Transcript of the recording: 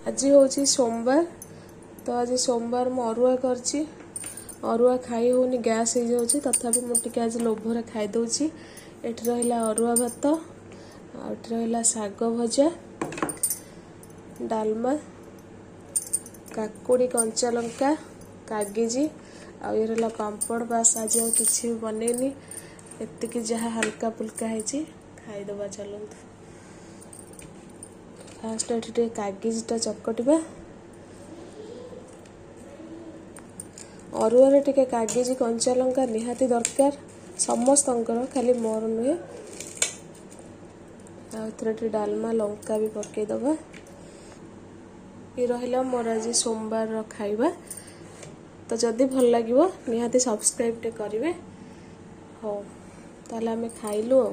आज हूँ सोमवार तो आज सोमवार मु अरुआ करची अरुआ खाई होनी गैस हो जाऊँगी तथापि मुझे आज लोभरे खाईदे। ये रहा अरुआ भात आठ रहा शाग भजा डालमा काकुड़ी कंचा लंका कागजी आ ये रहा पापड़ बास आज किसी बनैनी एतिकी जहाँ हल्का फुल्का है खाईदबा। चलते फास्ट ये कागजटा चकटिबा अरुआ टे कागजी कंचा लंका निहाती दरकार समस्तंकर खाली मोर नुहे आउे डालमा लंका भी पकईदबा। ये रहा मोर आज सोमवार खाइबा तो जदि भल लगे निहाती सब्सक्राइब टे करेंगे। हाँ ताले आमे खाइलु।